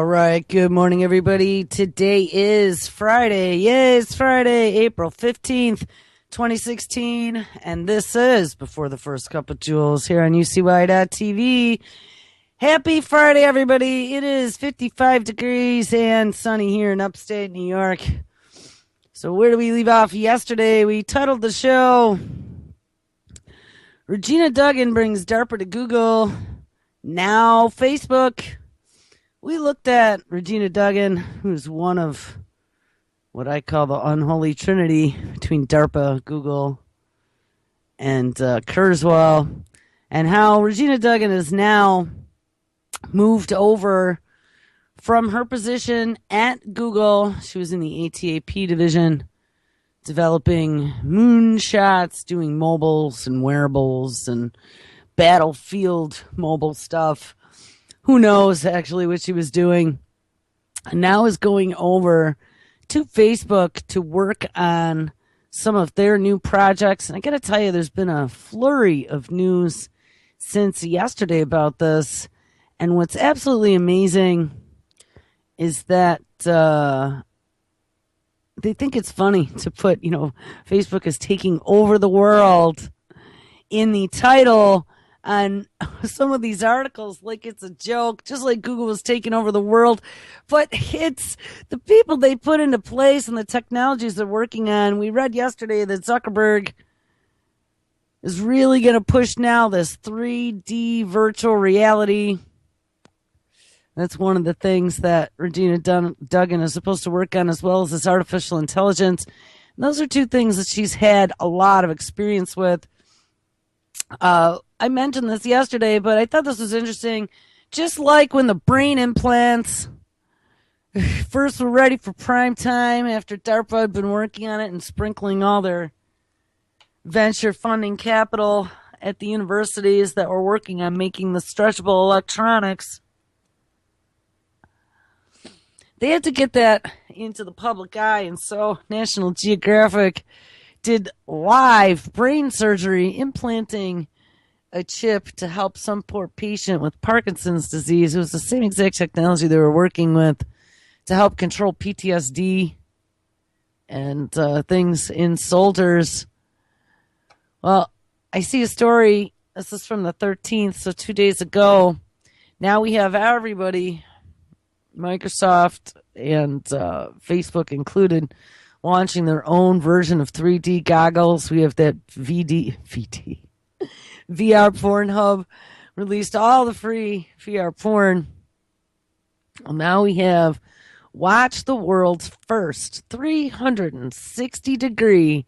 All right. Good morning, everybody. Today is Friday. Yay, it's Friday, April 15th, 2016. And this is Before the First Cup of Jules here on UCY.TV. Happy Friday, everybody. It is 55 degrees and sunny here in upstate New York. So where do we leave off yesterday? We titled the show, Regina Duggan brings DARPA to Google, now Facebook. We looked at Regina Duggan, who's one of what I call the unholy trinity between DARPA, Google, and Kurzweil, and how Regina Duggan has now moved over from her position at Google. She was in the ATAP division, developing moonshots, doing mobiles and wearables and battlefield mobile stuff. Who knows actually what she was doing. And now is going over to Facebook to work on some of their new projects. And I got to tell you, there's been a flurry of news since yesterday about this. And what's absolutely amazing is that they think it's funny to put, Facebook is taking over the world in the title on some of these articles, like it's a joke, just like Google was taking over the world. But it's the people they put into place and the technologies they're working on. We read yesterday that Zuckerberg is really going to push now this 3D virtual reality. That's one of the things that Regina Duggan is supposed to work on, as well as this artificial intelligence. And those are two things that she's had a lot of experience with. I mentioned this yesterday, but I thought this was interesting. Just like when the brain implants first were ready for prime time after DARPA had been working on it and sprinkling all their venture funding capital at the universities that were working on making the stretchable electronics. They had to get that into the public eye, and so National Geographic did live brain surgery, implanting a chip to help some poor patient with Parkinson's disease. It was the same exact technology they were working with to help control PTSD and things in soldiers. Well, I see a story. This is from the 13th, so 2 days ago. Now we have everybody, Microsoft and Facebook included, launching their own version of 3D goggles. We have that VR Porn Hub released all the free VR porn. Well, now we have watch the world's first 360-degree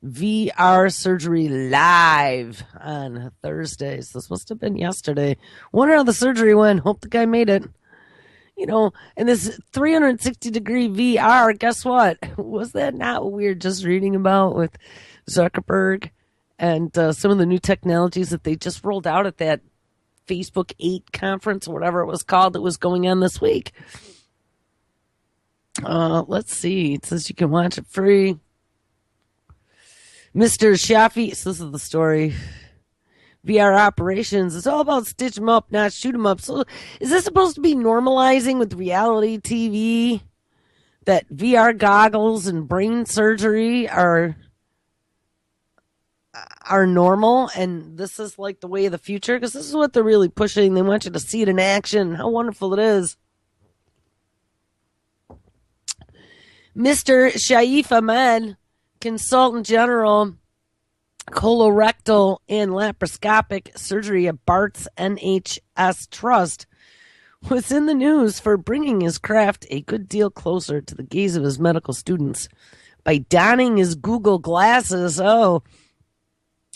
VR surgery live on Thursdays. This must have been yesterday. Wonder how the surgery went. Hope the guy made it. And this 360-degree VR, guess what? Was that not what we were just reading about with Zuckerberg and some of the new technologies that they just rolled out at that Facebook 8 conference or whatever it was called that was going on this week? Let's see. It says you can watch it free. Mr. Shafi, so this is the story. VR operations. It's all about stitch them up, not shoot them up. So is this supposed to be normalizing with reality TV that VR goggles and brain surgery are normal, and this is like the way of the future? Because this is what they're really pushing. They want you to see it in action. How wonderful it is. Mr. Shaif Ahmed, consultant general, colorectal and laparoscopic surgery at Bart's NHS Trust, was in the news for bringing his craft a good deal closer to the gaze of his medical students by donning his Google glasses. Oh,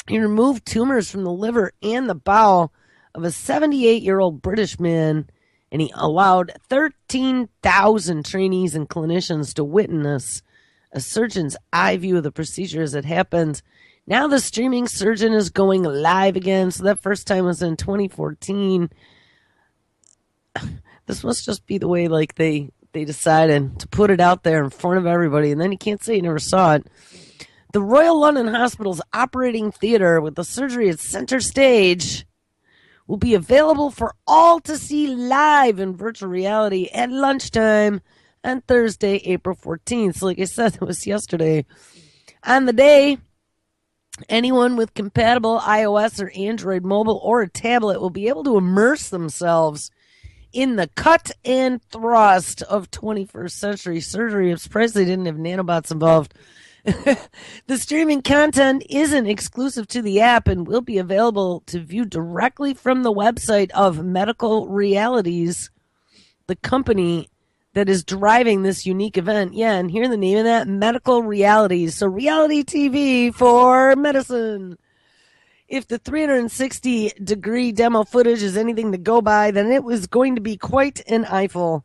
he removed tumors from the liver and the bowel of a 78-year-old British man, and he allowed 13,000 trainees and clinicians to witness a surgeon's eye view of the procedure as it happened. Now the streaming surgeon is going live again. So that first time was in 2014. This must just be the way they decided to put it out there in front of everybody. And then you can't say you never saw it. The Royal London Hospital's operating theatre with the surgery at center stage will be available for all to see live in virtual reality at lunchtime on Thursday, April 14th. So like I said, it was yesterday. On the day, anyone with compatible iOS or Android mobile or a tablet will be able to immerse themselves in the cut and thrust of 21st century surgery. I'm surprised they didn't have nanobots involved. The streaming content isn't exclusive to the app and will be available to view directly from the website of Medical Realities, the company that is driving this unique event. Yeah, and hear the name of that, Medical Realities. So reality TV for medicine. If the 360-degree demo footage is anything to go by, then it was going to be quite an eyeful.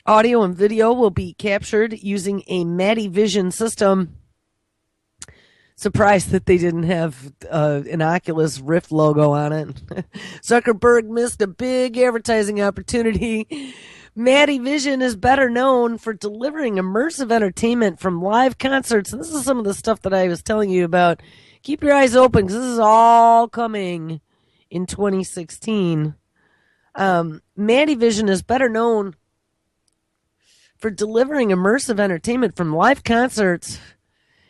Audio and video will be captured using a Madi Vision system. Surprised that they didn't have an Oculus Rift logo on it. Zuckerberg missed a big advertising opportunity. Madi Vision is better known for delivering immersive entertainment from live concerts. And this is some of the stuff that I was telling you about. Keep your eyes open because this is all coming in 2016. Madi Vision is better known for delivering immersive entertainment from live concerts,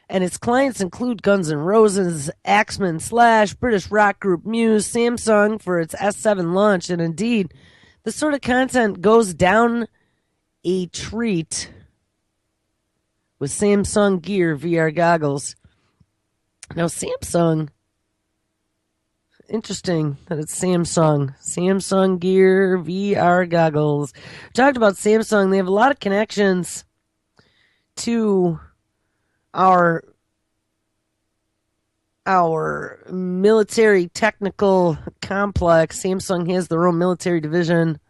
and its clients include Guns N' Roses, Axeman, Slash, British rock group Muse, Samsung for its S7 launch, and indeed, this sort of content goes down a treat with Samsung Gear VR goggles. Now, Samsung, interesting that it's Samsung. Samsung Gear VR goggles. Talked about Samsung. They have a lot of connections to our military technical complex. Samsung has their own military division.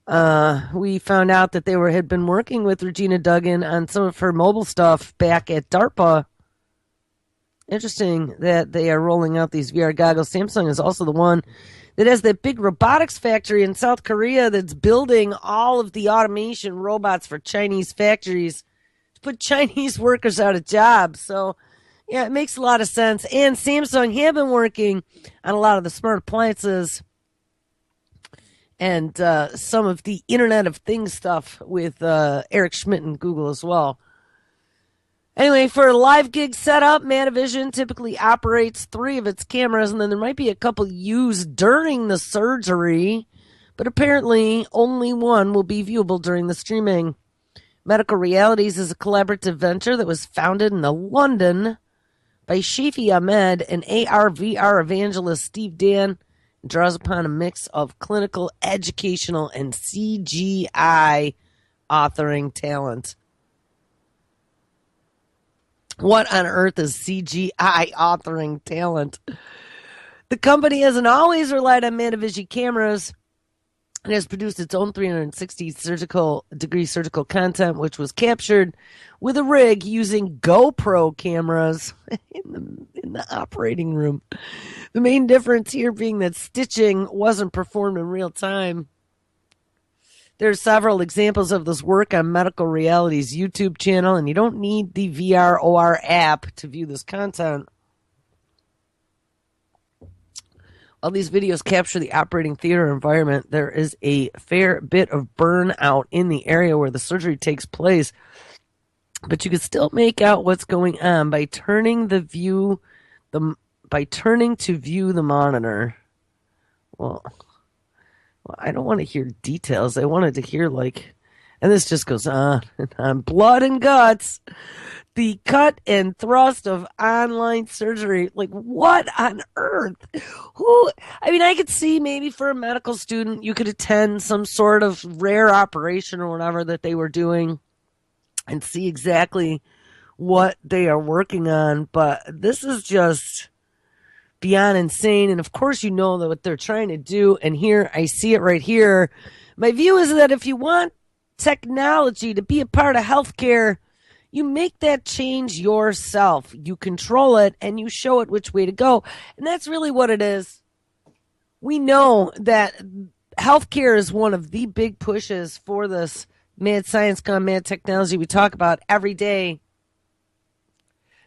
We found out that they had been working with Regina Duggan on some of her mobile stuff back at DARPA. Interesting that they are rolling out these VR goggles. Samsung is also the one that has that big robotics factory in South Korea that's building all of the automation robots for Chinese factories to put Chinese workers out of jobs. So, yeah, it makes a lot of sense. And Samsung have been working on a lot of the smart appliances and some of the Internet of Things stuff with Eric Schmidt and Google as well. Anyway, for a live gig setup, Metavision typically operates 3 of its cameras, and then there might be a couple used during the surgery, but apparently only one will be viewable during the streaming. Medical Realities is a collaborative venture that was founded in London by Shafi Ahmed and AR/VR evangelist Steve Dan, and draws upon a mix of clinical, educational, and CGI authoring talent. What on earth is CGI authoring talent? The company hasn't always relied on Metavision cameras and has produced its own 360-degree surgical content, which was captured with a rig using GoPro cameras in the operating room. The main difference here being that stitching wasn't performed in real time. There are several examples of this work on Medical Reality's YouTube channel, and you don't need the VR OR app to view this content. While these videos capture the operating theater environment, there is a fair bit of burnout in the area where the surgery takes place, but you can still make out what's going on by turning to view the monitor. Well, I don't want to hear details. I wanted to hear and this just goes on and on. Blood and guts. The cut and thrust of online surgery. What on earth? I could see maybe for a medical student, you could attend some sort of rare operation or whatever that they were doing and see exactly what they are working on. But this is just beyond insane. And of course, you know that what they're trying to do. And here, I see it right here. My view is that if you want technology to be a part of healthcare, you make that change yourself. You control it and you show it which way to go. And that's really what it is. We know that healthcare is one of the big pushes for this mad science gone mad technology we talk about every day.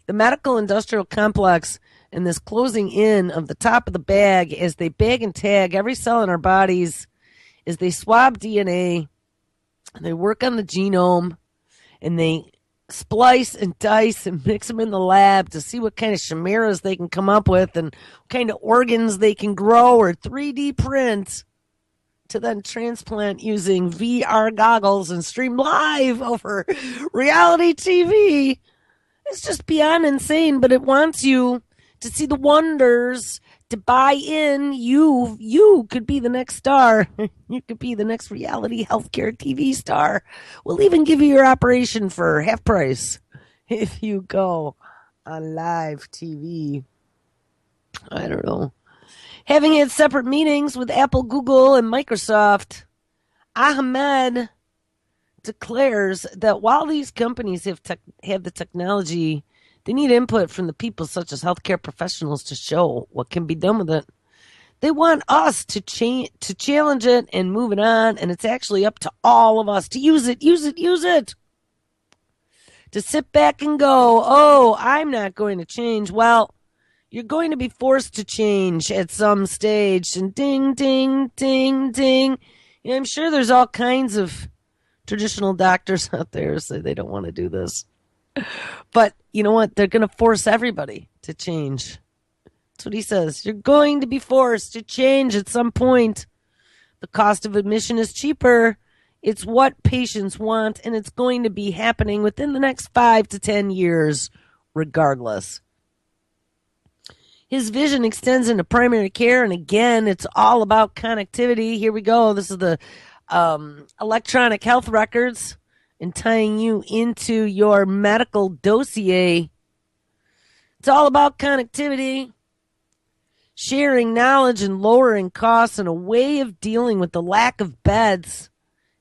The medical industrial complex and this closing in of the top of the bag as they bag and tag every cell in our bodies, as they swab DNA, and they work on the genome, and they splice and dice and mix them in the lab to see what kind of chimeras they can come up with and what kind of organs they can grow or 3D print to then transplant using VR goggles and stream live over reality TV. It's just beyond insane, but it wants you to see the wonders, to buy in. You could be the next star. You could be the next reality healthcare TV star. We'll even give you your operation for half price if you go on live TV. I don't know. Having had separate meetings with Apple, Google, and Microsoft, Ahmed declares that while these companies have the technology, they need input from the people such as healthcare professionals to show what can be done with it. They want us to challenge it and move it on, and it's actually up to all of us to use it. To sit back and go, oh, I'm not going to change. Well, you're going to be forced to change at some stage. And ding, ding, ding, ding. You know, I'm sure there's all kinds of traditional doctors out there who say they don't want to do this. But you know what? They're going to force everybody to change. That's what he says. You're going to be forced to change at some point. The cost of admission is cheaper. It's what patients want, and it's going to be happening within the next 5 to 10 years, regardless. His vision extends into primary care, and again, it's all about connectivity. Here we go. This is the electronic health records and tying you into your medical dossier. It's all about connectivity, sharing knowledge and lowering costs, and a way of dealing with the lack of beds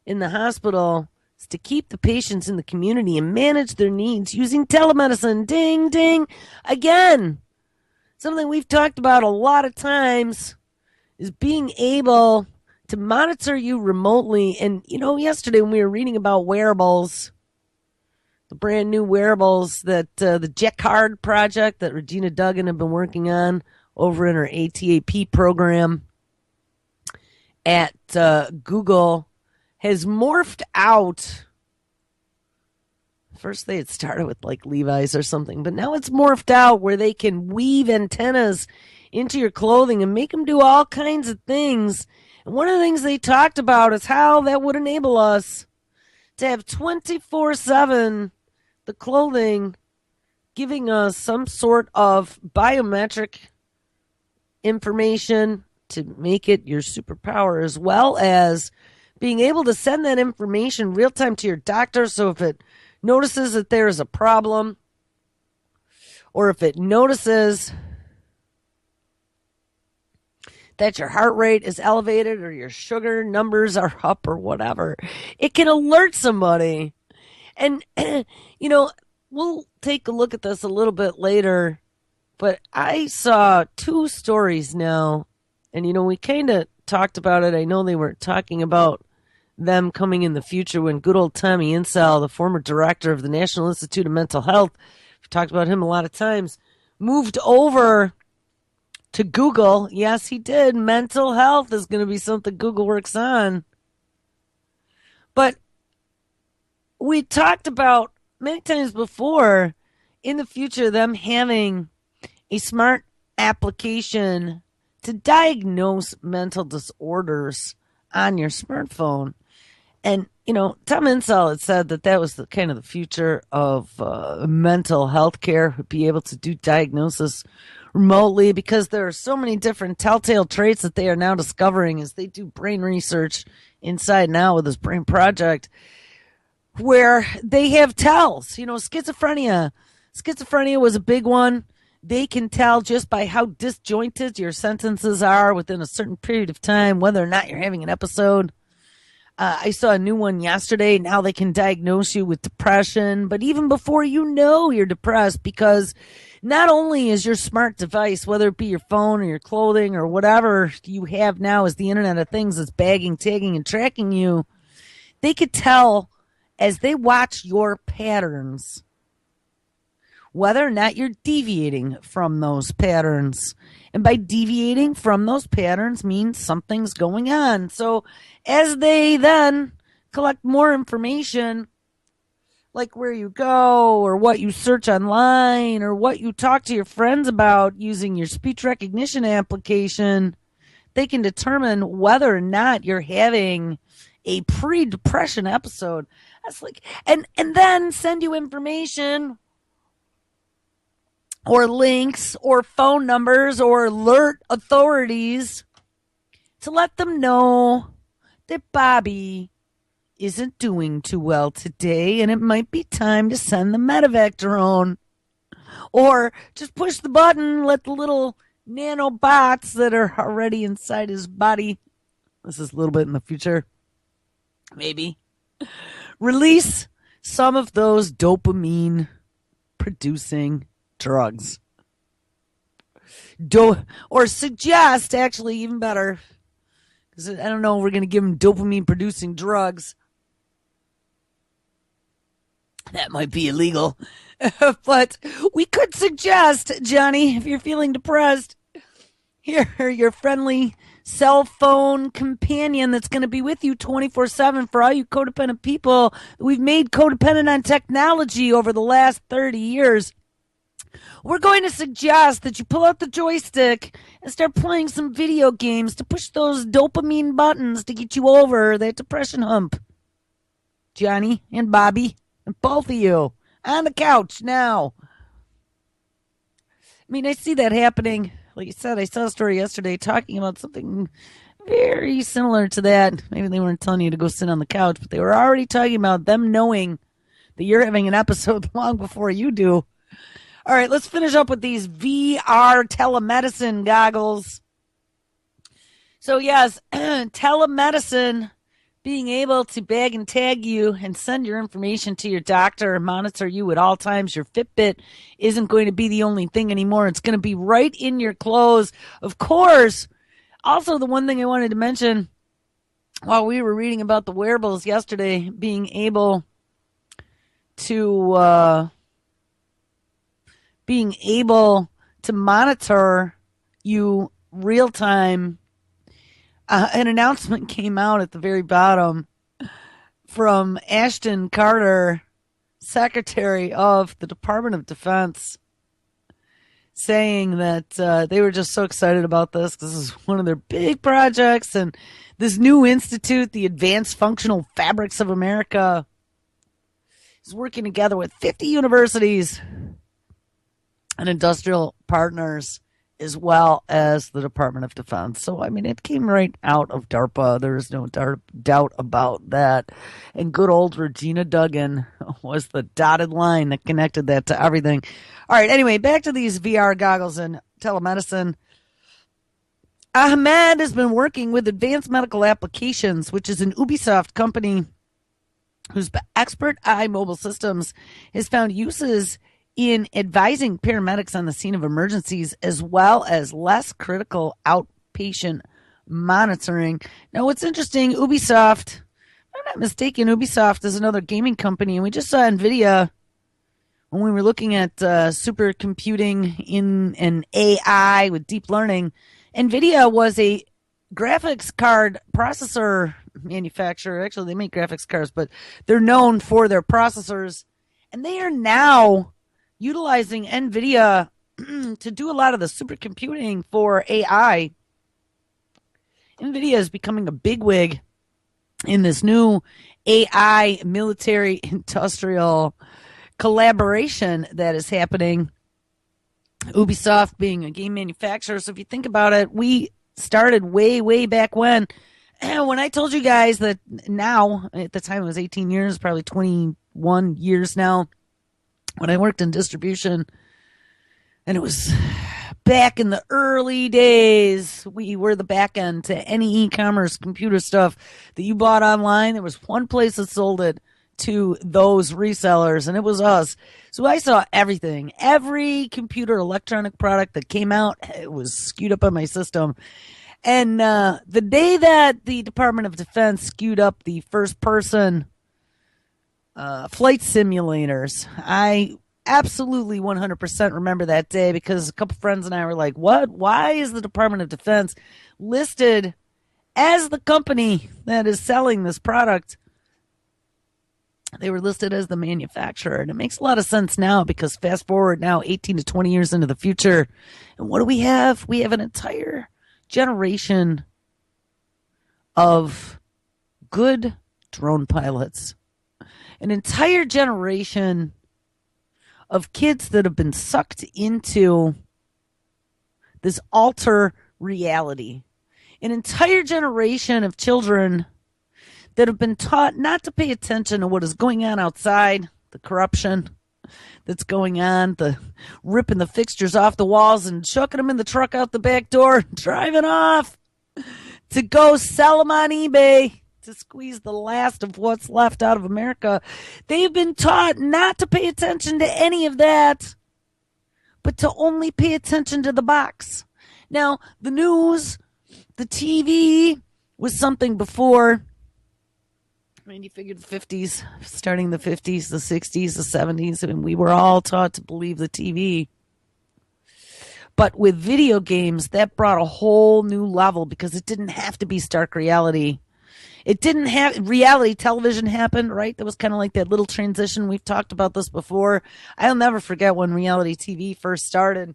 in the hospital is to keep the patients in the community and manage their needs using telemedicine. Ding, ding. Again, something we've talked about a lot of times is being able to monitor you remotely. And, you know, yesterday when we were reading about wearables, the brand new wearables that the Jacquard project that Regina Duggan had been working on over in her ATAP program at Google has morphed out. First they had started with like Levi's or something, but now it's morphed out where they can weave antennas into your clothing and make them do all kinds of things. And one of the things they talked about is how that would enable us to have 24/7 the clothing giving us some sort of biometric information to make it your superpower, as well as being able to send that information real time to your doctor. So if it notices that there is a problem, or if it notices that your heart rate is elevated or your sugar numbers are up or whatever, it can alert somebody. And, you know, we'll take a look at this a little bit later, but I saw 2 stories now, and, you know, we kind of talked about it. I know they were talking about them coming in the future when good old Tommy Insel, the former director of the National Institute of Mental Health, we've talked about him a lot of times, moved over to Google. Yes, he did. Mental health is going to be something Google works on. But we talked about many times before in the future them having a smart application to diagnose mental disorders on your smartphone. And, you know, Tom Insel had said that that was the kind of the future of mental health care, would be able to do diagnosis remotely, because there are so many different telltale traits that they are now discovering as they do brain research inside now with this brain project, where they have tells. You know, schizophrenia was a big one. They can tell just by how disjointed your sentences are within a certain period of time whether or not you're having an episode. I saw a new one yesterday. Now they can diagnose you with depression, but even before you know you're depressed, because not only is your smart device, whether it be your phone or your clothing or whatever you have now is the Internet of Things that's bagging, tagging, and tracking you, they could tell as they watch your patterns whether or not you're deviating from those patterns. And by deviating from those patterns means something's going on. So as they then collect more information, like where you go or what you search online or what you talk to your friends about using your speech recognition application, they can determine whether or not you're having a pre-depression episode. That's like, and then send you information or links or phone numbers or alert authorities to let them know that Bobby isn't doing too well today and it might be time to send the medevac drone. Or just push the button, let the little nanobots that are already inside his body, this is a little bit in the future, maybe, release some of those dopamine producing drugs. Or suggest, actually, even better, because I don't know, we're going to give them dopamine producing drugs. That might be illegal. But we could suggest, Johnny, if you're feeling depressed, here, your friendly cell phone companion that's going to be with you 24/7 for all you codependent people. We've made codependent on technology over the last 30 years. We're going to suggest that you pull out the joystick and start playing some video games to push those dopamine buttons to get you over that depression hump. Johnny and Bobby and both of you on the couch now. I mean, I see that happening. Like you said, I saw a story yesterday talking about something very similar to that. Maybe they weren't telling you to go sit on the couch, but they were already talking about them knowing that you're having an episode long before you do. All right, let's finish up with these VR telemedicine goggles. So yes, telemedicine, being able to bag and tag you and send your information to your doctor and monitor you at all times. Your Fitbit isn't going to be the only thing anymore. It's going to be right in your clothes. Of course, also the one thing I wanted to mention while we were reading about the wearables yesterday, being able to monitor you real time. An announcement came out at the very bottom from Ashton Carter, Secretary of the Department of Defense, saying that they were just so excited about this. This is one of their big projects, and this new institute, the Advanced Functional Fabrics of America, is working together with 50 universities and industrial partners, as well as the Department of Defense. So, I mean, it came right out of DARPA. There is no doubt about that. And good old Regina Duggan was the dotted line that connected that to everything. All right, anyway, back to these VR goggles and telemedicine. Ahmed has been working with Advanced Medical Applications, which is an Ubisoft company whose expert eye mobile systems has found uses in advising paramedics on the scene of emergencies, as well as less critical outpatient monitoring. Now, what's interesting, Ubisoft, if I'm not mistaken, Ubisoft is another gaming company, and we just saw NVIDIA when we were looking at supercomputing in an AI with deep learning. NVIDIA was a graphics card processor manufacturer. Actually, they make graphics cards, but they're known for their processors, and they are now utilizing NVIDIA to do a lot of the supercomputing for AI. NVIDIA is becoming a bigwig in this new AI military industrial collaboration that is happening. Ubisoft being a game manufacturer. So if you think about it, we started way back when I told you guys that now, at the time it was 18 years, probably 21 years now, when I worked in distribution, and it was back in the early days, we were the back end to any e-commerce computer stuff that you bought online. There was one place that sold it to those resellers, and it was us. So I saw everything. Every computer electronic product that came out, it was skewed up on my system. And the day that the Department of Defense skewed up the first-person flight simulators, I absolutely 100% remember that day because a couple friends and I were like, what? Why is the Department of Defense listed as the company that is selling this product? They were listed as the manufacturer. And it makes a lot of sense now because fast forward now 18 to 20 years into the future. And what do we have? We have an entire generation of good drone pilots. An entire generation of kids that have been sucked into this alter reality. An entire generation of children that have been taught not to pay attention to what is going on outside, the corruption that's going on, the ripping the fixtures off the walls and chucking them in the truck out the back door, driving off to go sell them on eBay to squeeze the last of what's left out of America. They've been taught not to pay attention to any of that, but to only pay attention to the box. Now, the news, the TV was something before. I mean, you figured the 50s, starting the 50s, the 60s, the 70s, I mean, we were all taught to believe the TV. But with video games, that brought a whole new level because it didn't have to be stark reality. It didn't have reality television happened, right? That was kind of like that little transition. We've talked about this before. I'll never forget when reality TV first started.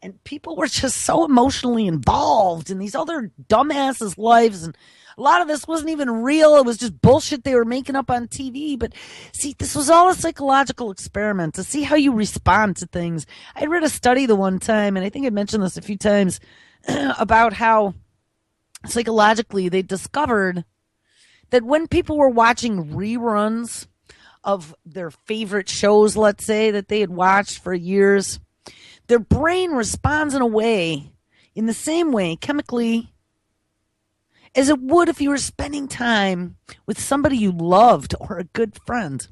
And people were just so emotionally involved in these other dumbasses' lives. And a lot of this wasn't even real. It was just bullshit they were making up on TV. But see, this was all a psychological experiment to see how you respond to things. I read a study the one time, and I think I mentioned this a few times, about how psychologically they discovered that when people were watching reruns of their favorite shows, let's say, that they had watched for years, their brain responds in the same way, chemically, as it would if you were spending time with somebody you loved or a good friend.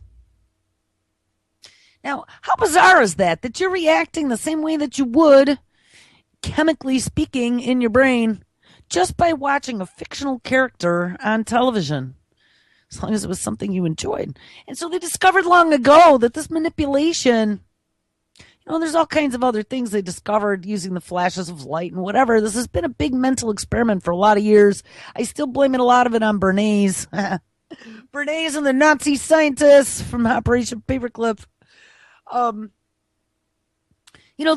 Now, how bizarre is that? That you're reacting the same way that you would, chemically speaking, in your brain, just by watching a fictional character on television, as long as it was something you enjoyed. And so they discovered long ago that this manipulation, there's all kinds of other things they discovered using the flashes of light and whatever. This has been a big mental experiment for a lot of years. I still blame a lot of it on Bernays. Bernays and the Nazi scientists from Operation Paperclip.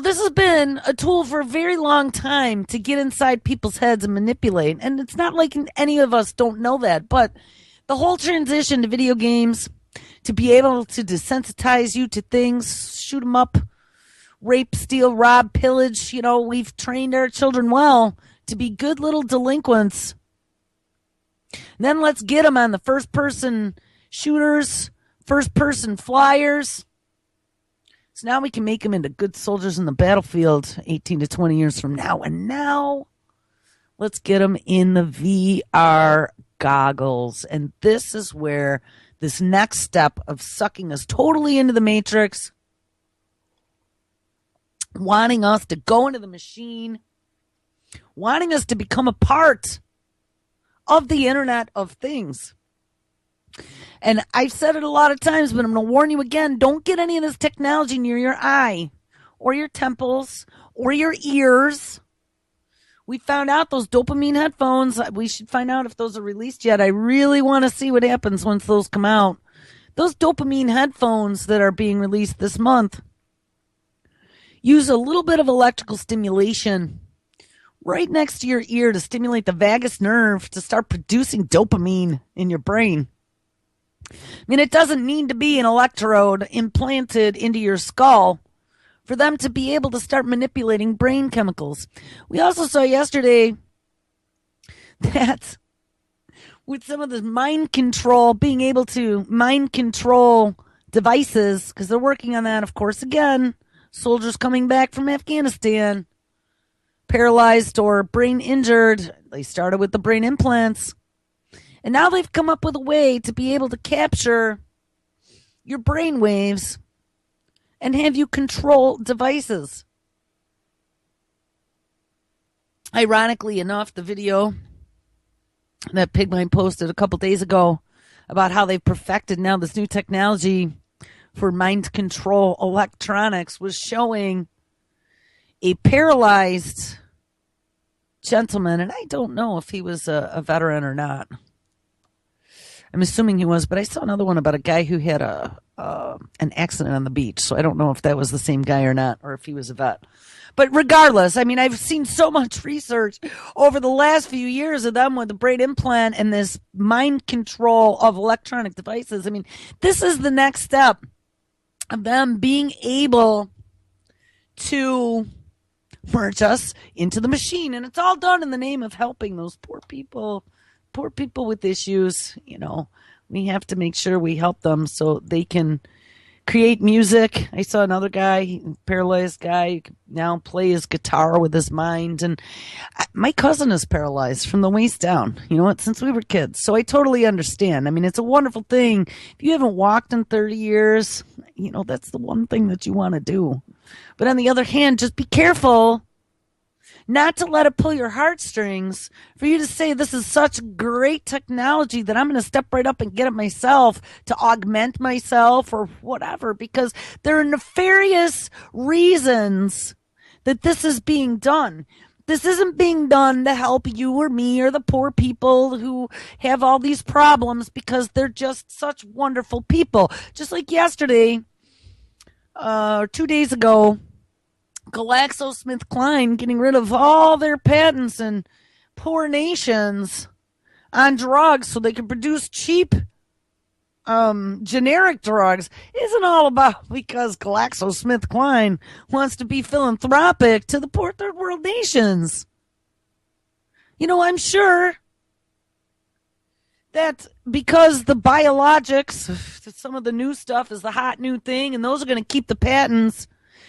This has been a tool for a very long time to get inside people's heads and manipulate. And it's not like any of us don't know that, but the whole transition to video games, to be able to desensitize you to things, shoot them up, rape, steal, rob, pillage, we've trained our children well to be good little delinquents. And then let's get them on the first-person shooters, first-person flyers. So now we can make them into good soldiers in the battlefield 18 to 20 years from now. And now let's get them in the VR goggles. And this is where this next step of sucking us totally into the matrix, wanting us to go into the machine, wanting us to become a part of the Internet of Things. And I've said it a lot of times, but I'm going to warn you again, don't get any of this technology near your eye or your temples or your ears. We found out those dopamine headphones, we should find out if those are released yet. I really want to see what happens once those come out. Those dopamine headphones that are being released this month use a little bit of electrical stimulation right next to your ear to stimulate the vagus nerve to start producing dopamine in your brain. I mean, it doesn't need to be an electrode implanted into your skull for them to be able to start manipulating brain chemicals. We also saw yesterday that with some of this mind control, being able to mind control devices, because they're working on that, of course, again, soldiers coming back from Afghanistan, paralyzed or brain injured. They started with the brain implants. And now they've come up with a way to be able to capture your brain waves and have you control devices. Ironically enough, the video that Pigmine posted a couple days ago about how they've perfected now this new technology for mind control electronics was showing a paralyzed gentleman, and I don't know if he was a veteran or not. I'm assuming he was, but I saw another one about a guy who had an accident on the beach, so I don't know if that was the same guy or not, or if he was a vet. But regardless, I mean, I've seen so much research over the last few years of them with the brain implant and this mind control of electronic devices. I mean, this is the next step of them being able to merge us into the machine. And it's all done in the name of helping those poor people with issues. You know, we have to make sure we help them so they can create music. I saw another guy, paralyzed guy, now play his guitar with his mind. And my cousin is paralyzed from the waist down, you know what, since we were kids. So I totally understand. I mean, it's a wonderful thing. If you haven't walked in 30 years, you know, that's the one thing that you want to do. But on the other hand, just be careful not to let it pull your heartstrings, for you to say this is such great technology that I'm going to step right up and get it myself to augment myself or whatever, because there are nefarious reasons that this is being done. This isn't being done to help you or me or the poor people who have all these problems because they're just such wonderful people. Just like yesterday, or 2 days ago, GlaxoSmithKline getting rid of all their patents in poor nations on drugs so they can produce cheap generic drugs isn't all about because GlaxoSmithKline wants to be philanthropic to the poor third world nations. You know, I'm sure that because the biologics, some of the new stuff is the hot new thing, and those are going to keep the patents.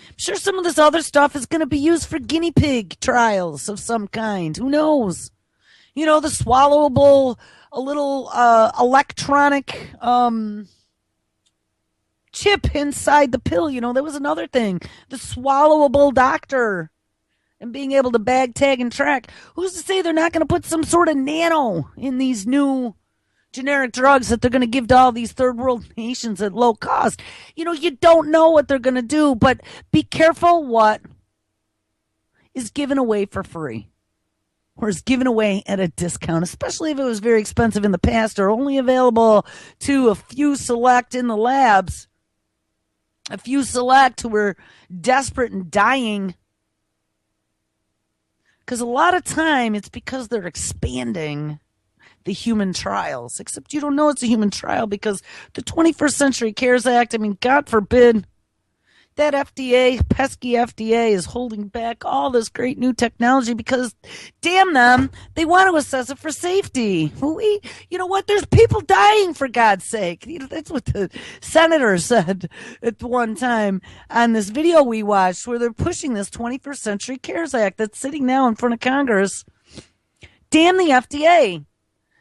I'm sure some of this other stuff is going to be used for guinea pig trials of some kind. Who knows? You know, the swallowable, a little electronic chip inside the pill. You know, that was another thing. The swallowable doctor and being able to bag, tag, and track. Who's to say they're not going to put some sort of nano in these new generic drugs that they're going to give to all these third world nations at low cost? You know, you don't know what they're going to do, but be careful what is given away for free or is given away at a discount, especially if it was very expensive in the past or only available to a few select in the labs, a few select who were desperate and dying. Because a lot of time it's because they're expanding the human trials, except you don't know it's a human trial because the 21st Century CARES Act, I mean, God forbid, that FDA, pesky FDA, is holding back all this great new technology because, damn them, they want to assess it for safety. You know what? There's people dying, for God's sake. You know, that's what the senator said at one time on this video we watched where they're pushing this 21st Century CARES Act that's sitting now in front of Congress. Damn the FDA.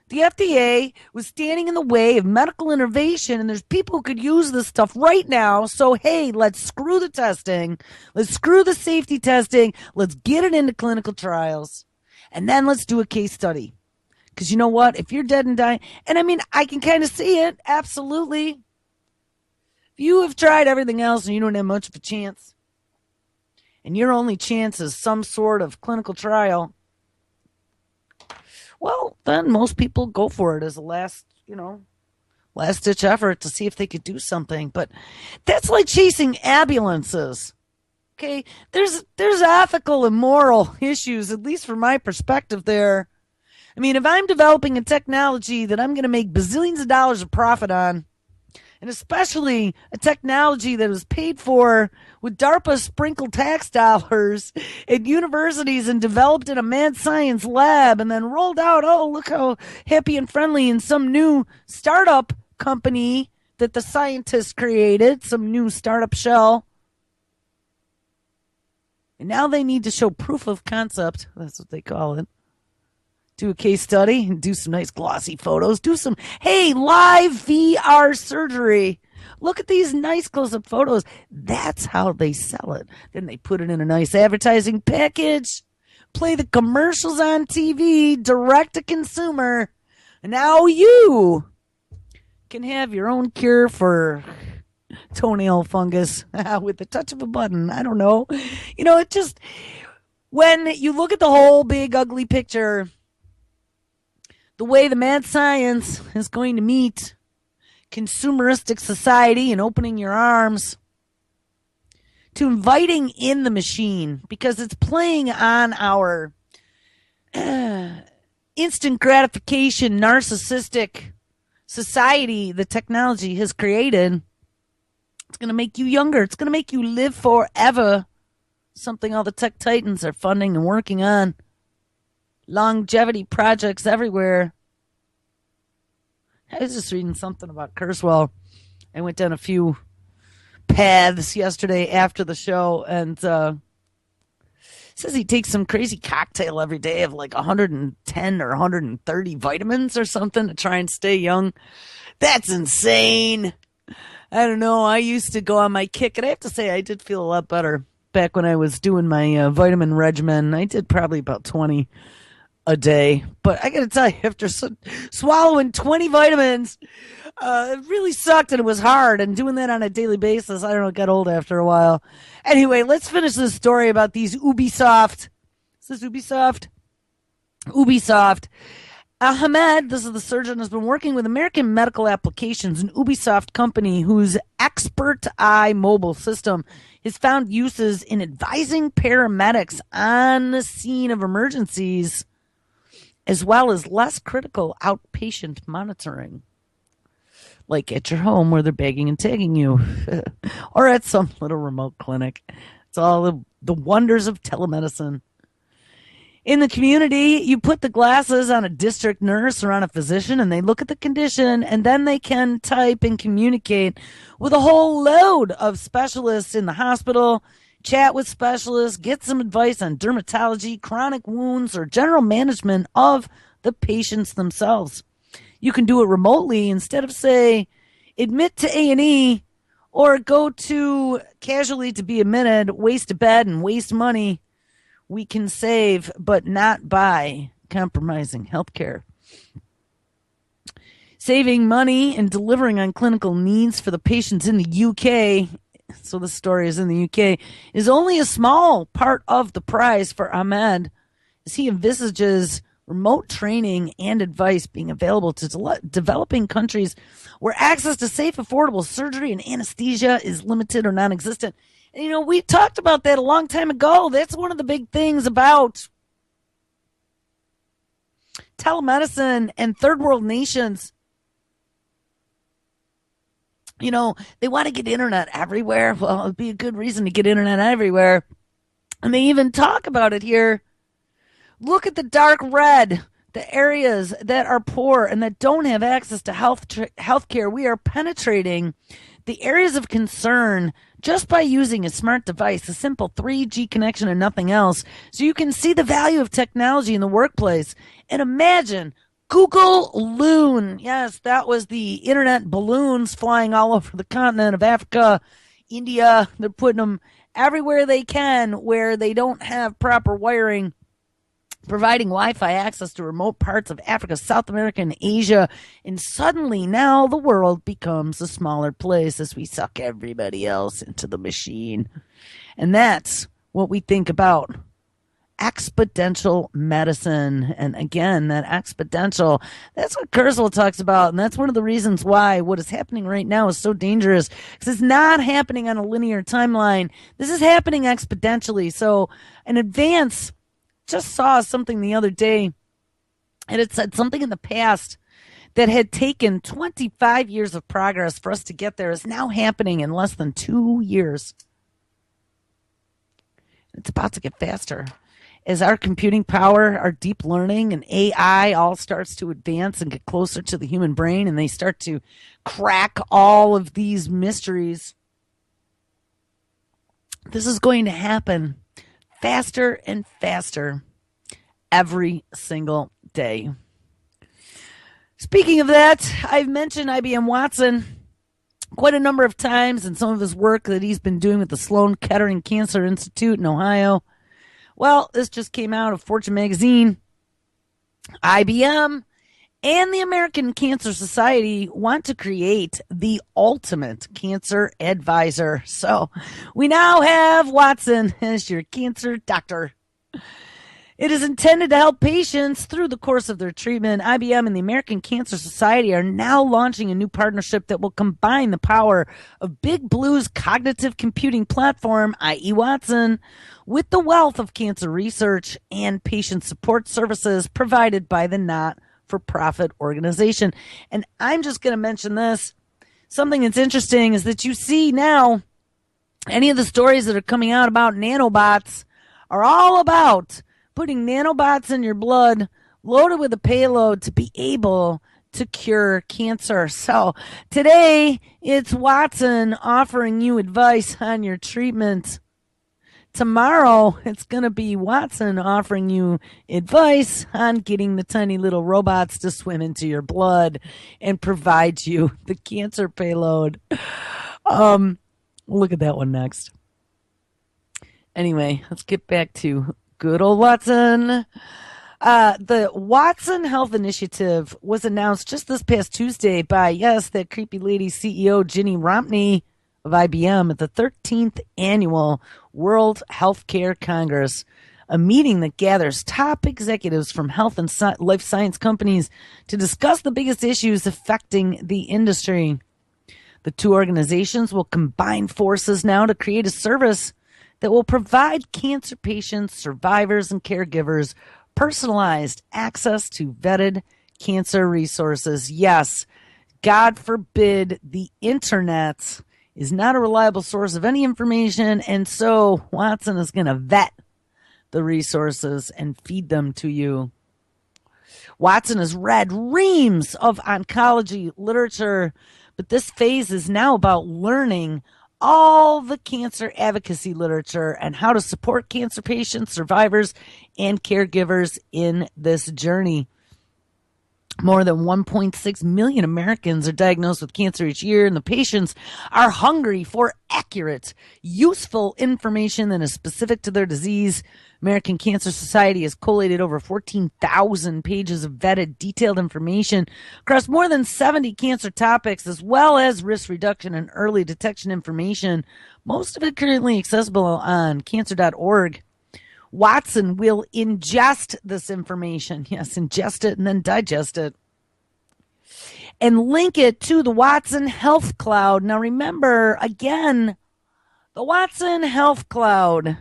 The FDA was standing in the way of medical innovation, and there's people who could use this stuff right now. So, hey, let's screw the testing. Let's screw the safety testing. Let's get it into clinical trials. And then let's do a case study. Because you know what? If you're dead and dying, and I mean, I can kind of see it. Absolutely. If you have tried everything else and you don't have much of a chance, and your only chance is some sort of clinical trial, well, then most people go for it as a last ditch effort to see if they could do something. But that's like chasing ambulances. Okay, there's ethical and moral issues, at least from my perspective there. I mean, if I'm developing a technology that I'm going to make bazillions of dollars of profit on, and especially a technology that was paid for with DARPA sprinkled tax dollars at universities and developed in a mad science lab and then rolled out, oh, look how happy and friendly in some new startup company that the scientists created, some new startup shell. And now they need to show proof of concept. That's what they call it. Do a case study and do some nice glossy photos. Do some, hey, live VR surgery. Look at these nice close-up photos. That's how they sell it. Then they put it in a nice advertising package, play the commercials on TV, direct to consumer. And now you can have your own cure for toenail fungus with the touch of a button. I don't know. It just, when you look at the whole big ugly picture, the way the mad science is going to meet consumeristic society and opening your arms to inviting in the machine, because it's playing on our instant gratification, narcissistic society the technology has created. It's going to make you younger. It's going to make you live forever. Something all the tech titans are funding and working on. Longevity projects everywhere. I was just reading something about Kurzweil. I went down a few paths yesterday after the show, and says he takes some crazy cocktail every day of like 110 or 130 vitamins or something to try and stay young. That's insane. I don't know. I used to go on my kick, and I have to say I did feel a lot better back when I was doing my vitamin regimen. I did probably about 20 a day. But I got to tell you, after swallowing 20 vitamins, it really sucked and it was hard. And doing that on a daily basis, I don't know, it got old after a while. Anyway, let's finish this story about these Ubisoft. Is this Ubisoft? Ubisoft. Ahmed, this is the surgeon, has been working with American Medical Applications, an Ubisoft company whose Expert Eye mobile system has found uses in advising paramedics on the scene of emergencies, as well as less critical outpatient monitoring, like at your home where they're bagging and tagging you, or at some little remote clinic. It's all the wonders of telemedicine. In the community, you put the glasses on a district nurse or on a physician, and they look at the condition, and then they can type and communicate with a whole load of specialists in the hospital, chat with specialists, get some advice on dermatology, chronic wounds, or general management of the patients themselves. You can do it remotely instead of, say, admit to A&E or go to casualty to be admitted, waste a bed, and waste money. We can save, but not by compromising healthcare. Saving money and delivering on clinical needs for the patients in the UK, so the story is in the UK, is only a small part of the prize for Ahmed, as he envisages remote training and advice being available to developing countries where access to safe, affordable surgery and anesthesia is limited or non-existent. And, we talked about that a long time ago. That's one of the big things about telemedicine and third world nations. They want to get internet everywhere. Well, it'd be a good reason to get internet everywhere. And they even talk about it here. Look at the dark red, the areas that are poor and that don't have access to health care. We are penetrating the areas of concern just by using a smart device, a simple 3G connection and nothing else. So you can see the value of technology in the workplace. And imagine Google Loon. Yes, that was the internet balloons flying all over the continent of Africa, India. They're putting them everywhere they can where they don't have proper wiring, providing Wi-Fi access to remote parts of Africa, South America, and Asia. And suddenly now the world becomes a smaller place as we suck everybody else into the machine. And that's what we think about exponential medicine. And again, that exponential, that's what Kurzweil talks about. And that's one of the reasons why what is happening right now is so dangerous, because it's not happening on a linear timeline. This is happening exponentially. So an advance, just saw something the other day, and it said something in the past that had taken 25 years of progress for us to get there is now happening in less than 2 years. It's about to get faster. As our computing power, our deep learning, and AI all starts to advance and get closer to the human brain, and they start to crack all of these mysteries, this is going to happen faster and faster every single day. Speaking of that, I've mentioned IBM Watson quite a number of times in some of his work that he's been doing with the Sloan Kettering Cancer Institute in Ohio. Well, this just came out of Fortune magazine. IBM and the American Cancer Society want to create the ultimate cancer advisor. So we now have Watson as your cancer doctor. It is intended to help patients through the course of their treatment. IBM and the American Cancer Society are now launching a new partnership that will combine the power of Big Blue's cognitive computing platform, i.e. Watson, with the wealth of cancer research and patient support services provided by the not-for-profit organization. And I'm just going to mention this. Something that's interesting is that you see now any of the stories that are coming out about nanobots are all about putting nanobots in your blood loaded with a payload to be able to cure cancer. So today it's Watson offering you advice on your treatment. Tomorrow it's going to be Watson offering you advice on getting the tiny little robots to swim into your blood and provide you the cancer payload. We'll look at that one next. Anyway, let's get back to good old Watson. The Watson Health Initiative was announced just this past Tuesday by, yes, that creepy lady CEO Ginny Rompney of IBM at the 13th Annual World Healthcare Congress, a meeting that gathers top executives from health and life science companies to discuss the biggest issues affecting the industry. The two organizations will combine forces now to create a service that will provide cancer patients, survivors, and caregivers personalized access to vetted cancer resources. Yes, God forbid the internet is not a reliable source of any information, and so Watson is going to vet the resources and feed them to you. Watson has read reams of oncology literature, but this phase is now about learning all the cancer advocacy literature and how to support cancer patients, survivors, and caregivers in this journey. More than 1.6 million Americans are diagnosed with cancer each year, and the patients are hungry for accurate, useful information that is specific to their disease. American Cancer Society has collated over 14,000 pages of vetted, detailed information across more than 70 cancer topics, as well as risk reduction and early detection information, most of it currently accessible on cancer.org. Watson will ingest this information. Yes, ingest it and then digest it. And link it to the Watson Health Cloud. Now remember, again, the Watson Health Cloud.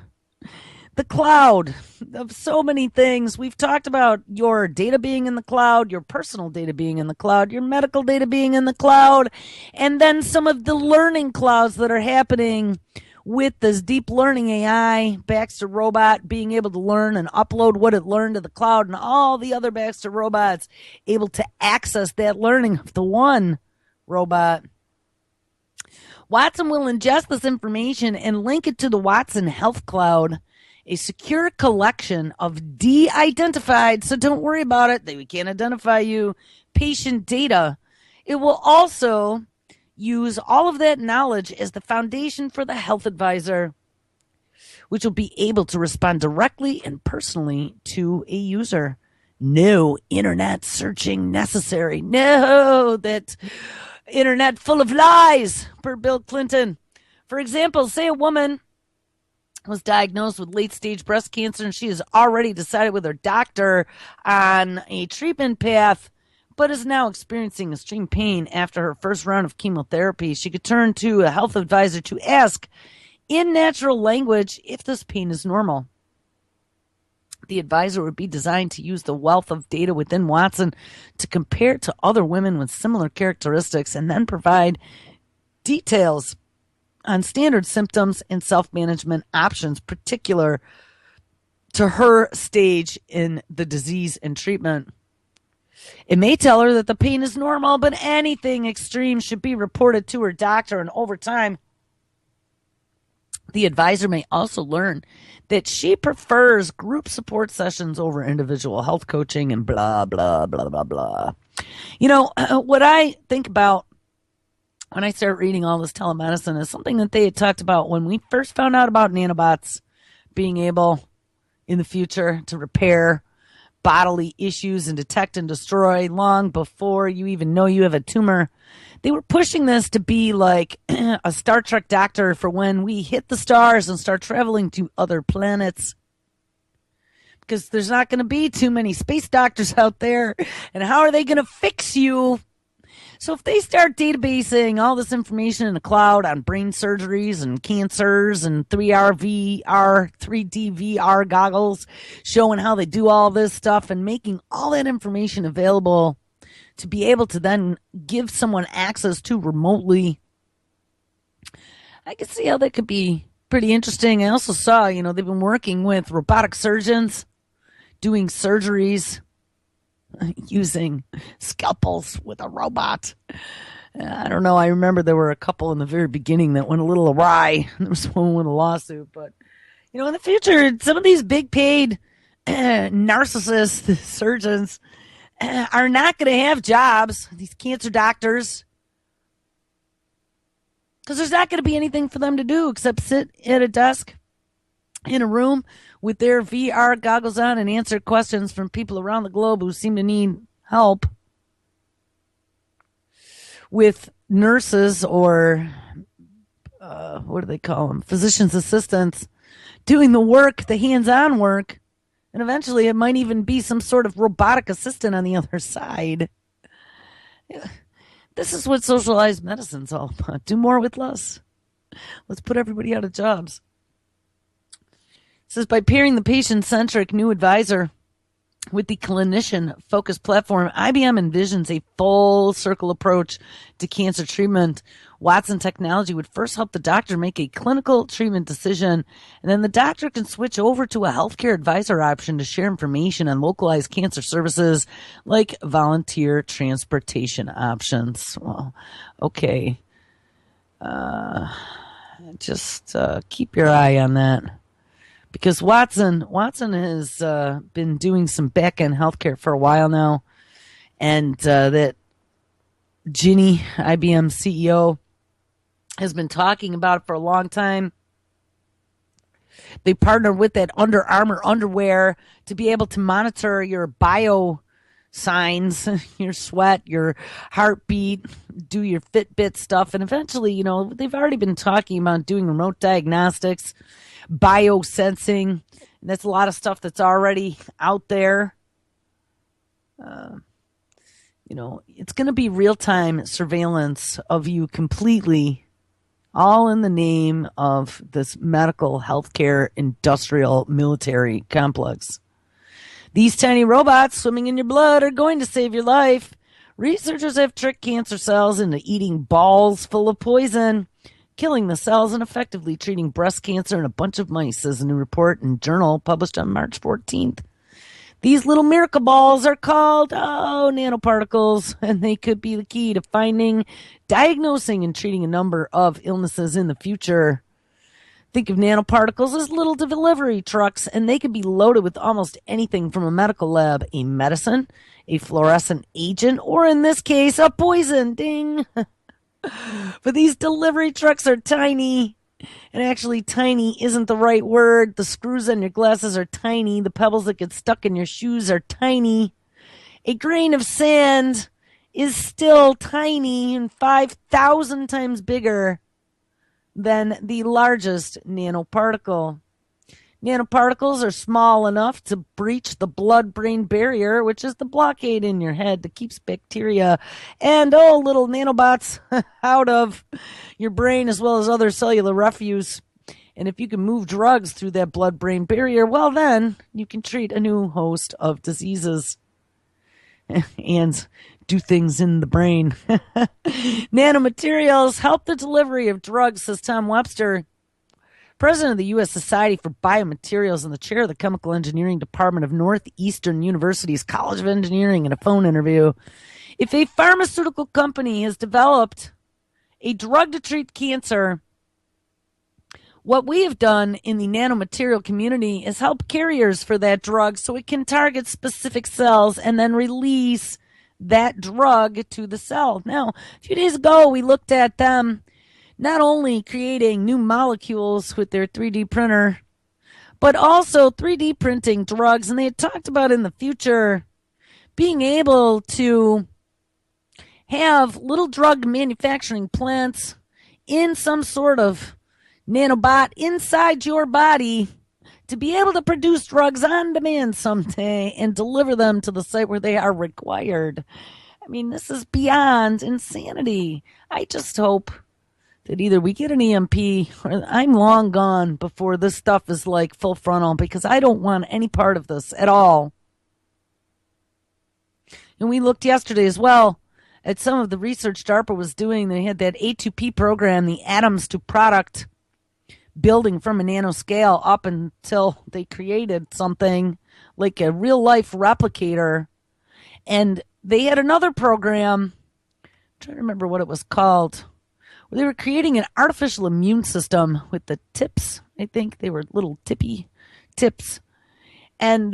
The cloud of so many things. We've talked about your data being in the cloud, your personal data being in the cloud, your medical data being in the cloud, and then some of the learning clouds that are happening with this deep learning AI, Baxter robot being able to learn and upload what it learned to the cloud, and all the other Baxter robots able to access that learning of the one robot. Watson will ingest this information and link it to the Watson Health Cloud, a secure collection of de-identified, so don't worry about it, we can't identify you, patient data. It will also use all of that knowledge as the foundation for the health advisor, which will be able to respond directly and personally to a user. No internet searching necessary. No, that internet full of lies, per Bill Clinton. For example, say a woman was diagnosed with late-stage breast cancer and she has already decided with her doctor on a treatment path, but is now experiencing extreme pain after her first round of chemotherapy. She could turn to a health advisor to ask, in natural language, if this pain is normal. The advisor would be designed to use the wealth of data within Watson to compare to other women with similar characteristics and then provide details on standard symptoms and self-management options, particular to her stage in the disease and treatment. It may tell her that the pain is normal, but anything extreme should be reported to her doctor, and over time, the advisor may also learn that she prefers group support sessions over individual health coaching and blah, blah, blah, blah, blah. You know, what I think about when I start reading all this telemedicine is something that they had talked about when we first found out about nanobots being able in the future to repair bodily issues and detect and destroy long before you even know you have a tumor. They were pushing this to be like a Star Trek doctor for when we hit the stars and start traveling to other planets. Because there's not going to be too many space doctors out there. And how are they going to fix you? So if they start databasing all this information in the cloud on brain surgeries and cancers and 3D VR goggles showing how they do all this stuff and making all that information available to be able to then give someone access to remotely, I could see how that could be pretty interesting. I also saw, they've been working with robotic surgeons doing surgeries using scalpels with a robot. I don't know. I remember there were a couple in the very beginning that went a little awry. There was one with a lawsuit. But, in the future, some of these big paid narcissist surgeons are not going to have jobs, these cancer doctors, because there's not going to be anything for them to do except sit at a desk in a room with their VR goggles on and answer questions from people around the globe who seem to need help with nurses or what do they call them? Physician's assistants doing the work, the hands-on work. And eventually it might even be some sort of robotic assistant on the other side. This is what socialized medicine's all about. Do more with less. Let's put everybody out of jobs. It says, by pairing the patient-centric new advisor with the clinician-focused platform, IBM envisions a full-circle approach to cancer treatment. Watson technology would first help the doctor make a clinical treatment decision, and then the doctor can switch over to a healthcare advisor option to share information on localized cancer services like volunteer transportation options. Well, okay. Just keep your eye on that. Because Watson has been doing some back-end healthcare for a while now, and that Ginny, IBM CEO, has been talking about it for a long time. They partnered with that Under Armour underwear to be able to monitor your bio signs, your sweat, your heartbeat, do your Fitbit stuff, and eventually, they've already been talking about doing remote diagnostics, biosensing. That's a lot of stuff that's already out there. It's going to be real-time surveillance of you completely, all in the name of this medical, healthcare, industrial, military complex. These tiny robots swimming in your blood are going to save your life. Researchers have tricked cancer cells into eating balls full of poison, killing the cells and effectively treating breast cancer in a bunch of mice, says a new report in Journal published on March 14th. These little miracle balls are called, nanoparticles, and they could be the key to finding, diagnosing, and treating a number of illnesses in the future. Think of nanoparticles as little delivery trucks, and they can be loaded with almost anything from a medical lab, a medicine, a fluorescent agent, or in this case, a poison. Ding! But these delivery trucks are tiny. And actually, tiny isn't the right word. The screws on your glasses are tiny. The pebbles that get stuck in your shoes are tiny. A grain of sand is still tiny and 5,000 times bigger than the largest nanoparticle. Nanoparticles are small enough to breach the blood-brain barrier, which is the blockade in your head that keeps bacteria and little nanobots out of your brain, as well as other cellular refuse. And if you can move drugs through that blood-brain barrier, well, then you can treat a new host of diseases and do things in the brain. Nanomaterials help the delivery of drugs, says Tom Webster, president of the U.S. Society for Biomaterials and the chair of the Chemical Engineering Department of Northeastern University's College of Engineering, in a phone interview. If a pharmaceutical company has developed a drug to treat cancer, what we have done in the nanomaterial community is help carriers for that drug so it can target specific cells and then release that drug to the cell. Now, a few days ago, we looked at them not only creating new molecules with their 3D printer, but also 3D printing drugs. And they had talked about in the future being able to have little drug manufacturing plants in some sort of nanobot inside your body to be able to produce drugs on demand someday and deliver them to the site where they are required. I mean, this is beyond insanity. I just hope that either we get an EMP or I'm long gone before this stuff is like full frontal, because I don't want any part of this at all. And we looked yesterday as well at some of the research DARPA was doing. They had that A2P program, the atoms to product building from a nanoscale up until they created something like a real life replicator. And they had another program, I'm trying to remember what it was called, where they were creating an artificial immune system with the tips. I think they were little tippy tips. And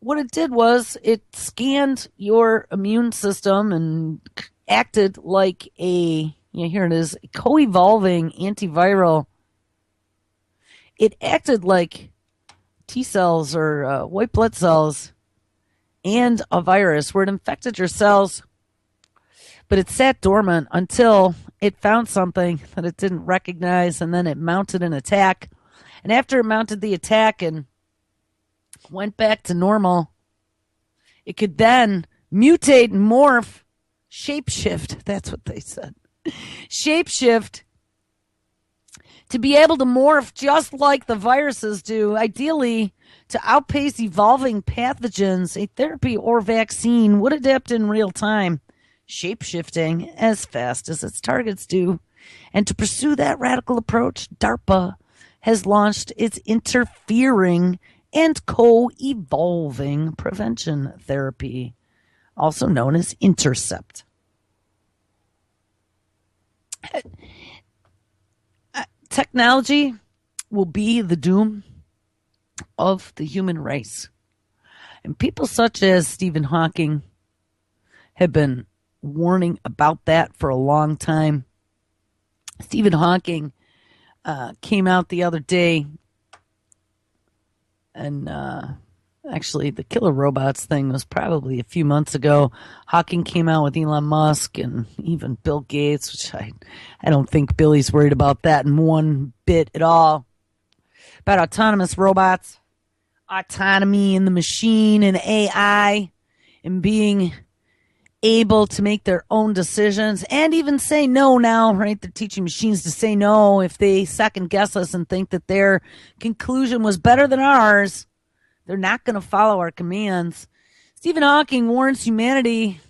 what it did was it scanned your immune system and acted like a, here it is, co-evolving antiviral. It acted like T cells or white blood cells and a virus where it infected your cells, but it sat dormant until it found something that it didn't recognize, and then it mounted an attack. And after it mounted the attack and went back to normal, it could then mutate and morph, shapeshift, that's what they said, shapeshift, to be able to morph just like the viruses do, ideally to outpace evolving pathogens. A therapy or vaccine would adapt in real time, shapeshifting as fast as its targets do. And to pursue that radical approach, DARPA has launched its interfering and co-evolving prevention therapy, also known as Intercept. Technology will be the doom of the human race. And people such as Stephen Hawking have been warning about that for a long time. Stephen Hawking came out the other day, and actually the killer robots thing was probably a few months ago. Hawking came out with Elon Musk and even Bill Gates, which I don't think Billy's worried about that in one bit at all, about autonomous robots, autonomy in the machine and AI, and being able to make their own decisions and even say no now, right? They're teaching machines to say no if they second guess us and think that their conclusion was better than ours. They're not going to follow our commands. Stephen Hawking warns humanity,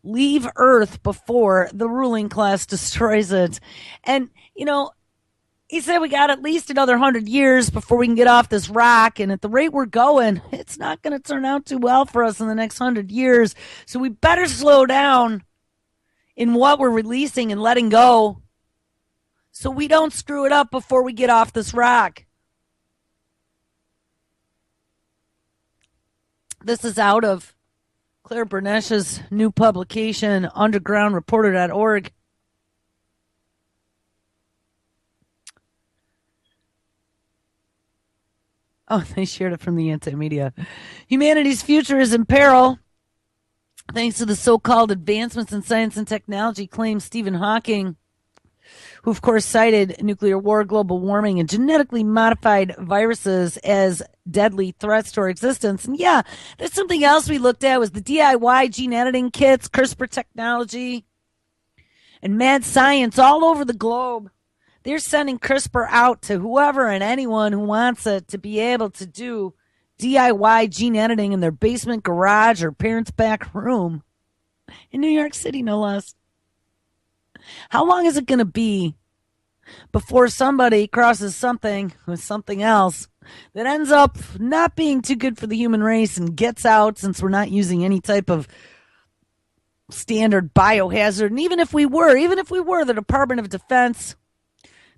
leave Earth before the ruling class destroys it. And, he said we got at least another 100 years before we can get off this rock. And at the rate we're going, it's not going to turn out too well for us in the next 100 years. So we better slow down in what we're releasing and letting go so we don't screw it up before we get off this rock. This is out of Claire Burnesh's new publication, undergroundreporter.org. Oh, they shared it from the anti-media. Humanity's future is in peril thanks to the so-called advancements in science and technology, claims Stephen Hawking, who of course cited nuclear war, global warming, and genetically modified viruses as deadly threats to our existence. And yeah, there's something else we looked at was the DIY gene editing kits, CRISPR technology, and mad science all over the globe. They're sending CRISPR out to whoever and anyone who wants it to be able to do DIY gene editing in their basement, garage, or parents' back room in New York City, no less. How long is it going to be before somebody crosses something with something else that ends up not being too good for the human race and gets out, since we're not using any type of standard biohazard? And even if we were, the Department of Defense,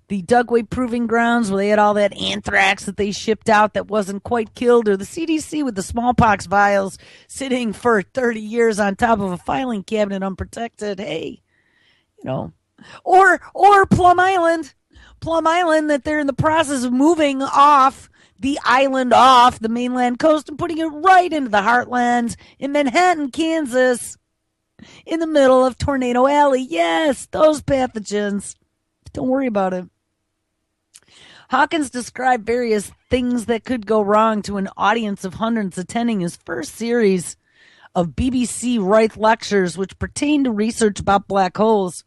the Dugway Proving Grounds, where they had all that anthrax that they shipped out that wasn't quite killed, or the CDC with the smallpox vials sitting for 30 years on top of a filing cabinet unprotected. Hey, or Plum Island. Plum Island that they're in the process of moving off the island off the mainland coast and putting it right into the heartlands in Manhattan, Kansas, in the middle of Tornado Alley. Yes, those pathogens. Don't worry about it. Hawkins described various things that could go wrong to an audience of hundreds attending his first series of BBC Right lectures, which pertained to research about black holes.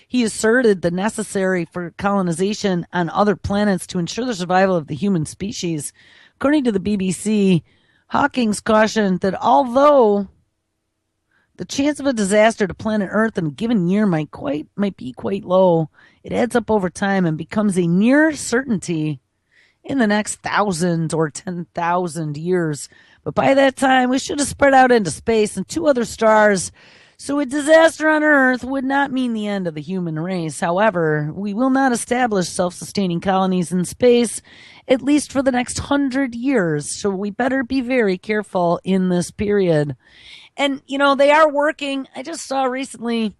He asserted the necessary for colonization on other planets to ensure the survival of the human species. According to the BBC, Hawkins cautioned that although the chance of a disaster to planet Earth in a given year might be quite low, it adds up over time and becomes a near certainty in the next 1,000 or 10,000 years. But by that time, we should have spread out into space and 2 other stars, so a disaster on Earth would not mean the end of the human race. However, we will not establish self-sustaining colonies in space, at least for the next 100 years, so we better be very careful in this period. And, they are working. I just saw recently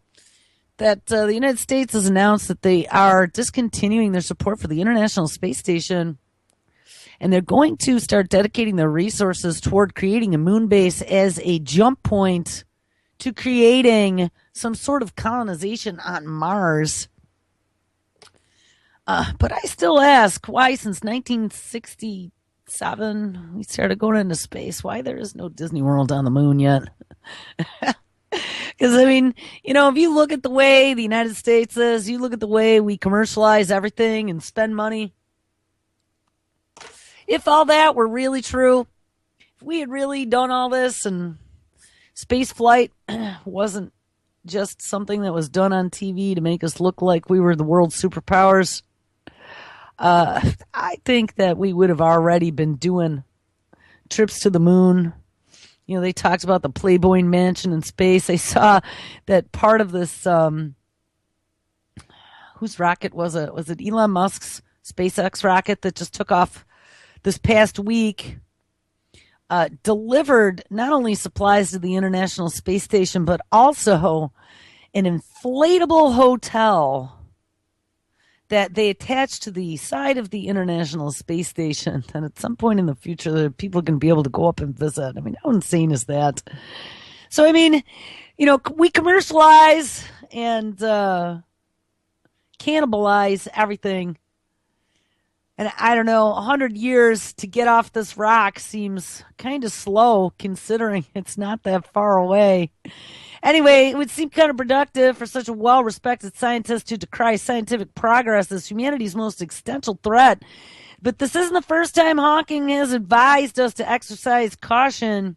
that the United States has announced that they are discontinuing their support for the International Space Station. And they're going to start dedicating their resources toward creating a moon base as a jump point to creating some sort of colonization on Mars. But I still ask why, since 1967, we started going into space, why there is no Disney World on the moon yet. Because, if you look at the way the United States is, you look at the way we commercialize everything and spend money. If all that were really true, if we had really done all this and space flight wasn't just something that was done on TV to make us look like we were the world's superpowers, I think that we would have already been doing trips to the moon. They talked about the Playboy Mansion in space. I saw that part of this, whose rocket was it? Was it Elon Musk's SpaceX rocket that just took off this past week? Delivered not only supplies to the International Space Station, but also an inflatable hotel that they attach to the side of the International Space Station. And at some point in the future, people can be able to go up and visit. How insane is that? So, we commercialize and cannibalize everything. And I don't know, 100 years to get off this rock seems kind of slow considering it's not that far away. Anyway, it would seem counterproductive for such a well-respected scientist to decry scientific progress as humanity's most existential threat. But this isn't the first time Hawking has advised us to exercise caution.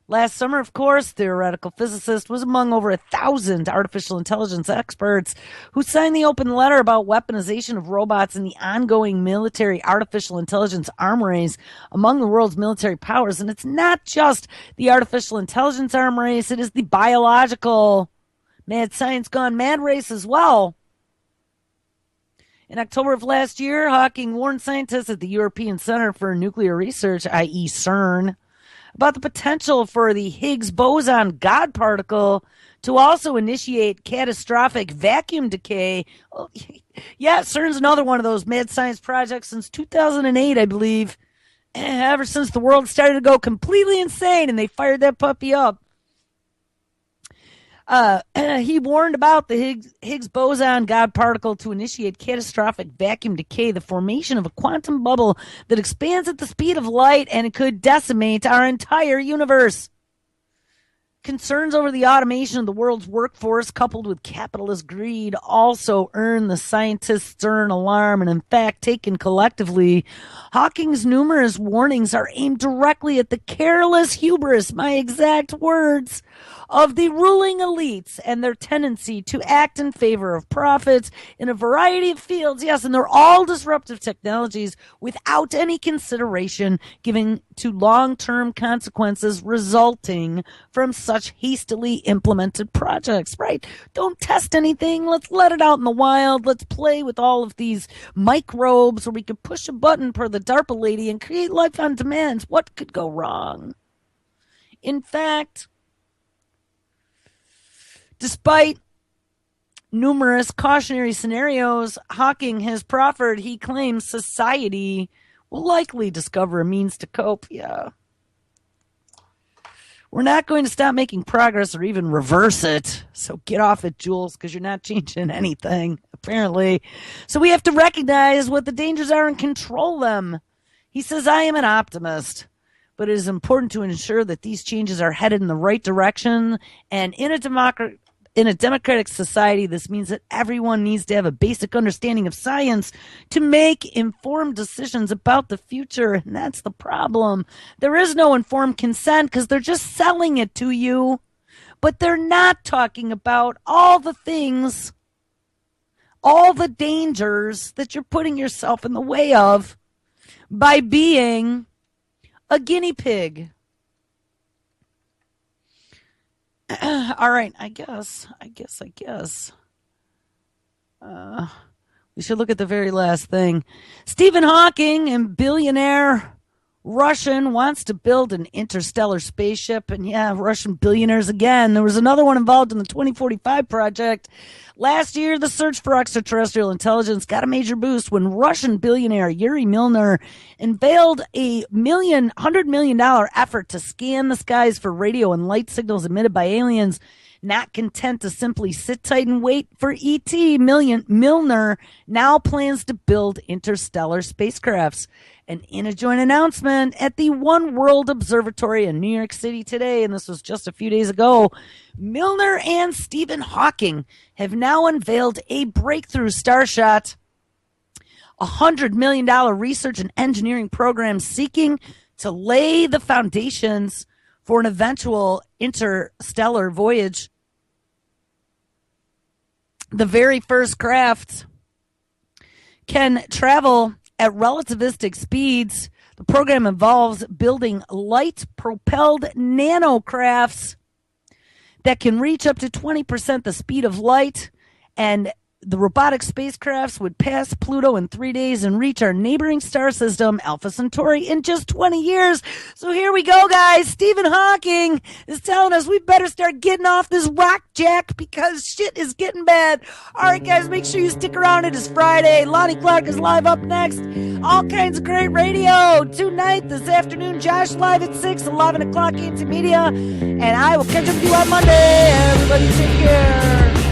Last summer, of course, theoretical physicist was among over 1,000 artificial intelligence experts who signed the open letter about weaponization of robots and the ongoing military artificial intelligence arms race among the world's military powers. And it's not just the artificial intelligence arms race, it is the biological mad science gone mad race as well. In October of last year, Hawking warned scientists at the European Center for Nuclear Research, i.e. CERN, about the potential for the Higgs boson God particle to also initiate catastrophic vacuum decay. Yeah, CERN's another one of those mad science projects since 2008, I believe. Ever since the world started to go completely insane and they fired that puppy up. He warned about the Higgs boson God particle to initiate catastrophic vacuum decay, the formation of a quantum bubble that expands at the speed of light, and it could decimate our entire universe. Concerns over the automation of the world's workforce, coupled with capitalist greed, also earn the scientists' stern alarm, and in fact, taken collectively, Hawking's numerous warnings are aimed directly at the careless hubris, my exact words, of the ruling elites and their tendency to act in favor of profits in a variety of fields. Yes, and they're all disruptive technologies without any consideration given to long-term consequences resulting from such hastily implemented projects, right? Don't test anything. Let's let it out in the wild. Let's play with all of these microbes where we could push a button per the DARPA lady and create life on demand. What could go wrong? In fact, despite numerous cautionary scenarios Hawking has proffered, he claims society will likely discover a means to cope. Yeah. We're not going to stop making progress or even reverse it. So get off it, Jules, because you're not changing anything, apparently. So we have to recognize what the dangers are and control them. He says, I am an optimist, but it is important to ensure that these changes are headed in the right direction. And in a democratic society, this means that everyone needs to have a basic understanding of science to make informed decisions about the future. And that's the problem. There is no informed consent because they're just selling it to you. But they're not talking about all the things, all the dangers that you're putting yourself in the way of by being a guinea pig. All right, I guess. We should look at the very last thing. Stephen Hawking, and billionaire Russian, wants to build an interstellar spaceship. And yeah, Russian billionaires again. There was another one involved in the 2045 project. Last year, the search for extraterrestrial intelligence got a major boost when Russian billionaire Yuri Milner unveiled a $100 million effort to scan the skies for radio and light signals emitted by aliens. Not content to simply sit tight and wait for ET, Milner now plans to build interstellar spacecrafts. And in a joint announcement at the One World Observatory in New York City today, and this was just a few days ago, Milner and Stephen Hawking have now unveiled a breakthrough starshot, a $100 million research and engineering program seeking to lay the foundations for an eventual interstellar voyage. The very first craft can travel at relativistic speeds. The program involves building light-propelled nanocrafts that can reach up to 20% the speed of light, and the robotic spacecrafts would pass Pluto in 3 days and reach our neighboring star system, Alpha Centauri, in just 20 years. So here we go, guys. Stephen Hawking is telling us we better start getting off this rock jack because shit is getting bad. All right, guys, make sure you stick around. It is Friday. Lonnie Clark is live up next. All kinds of great radio. Tonight, this afternoon, Josh live at 6, 11 o'clock into media. And I will catch up with you on Monday. Everybody take care.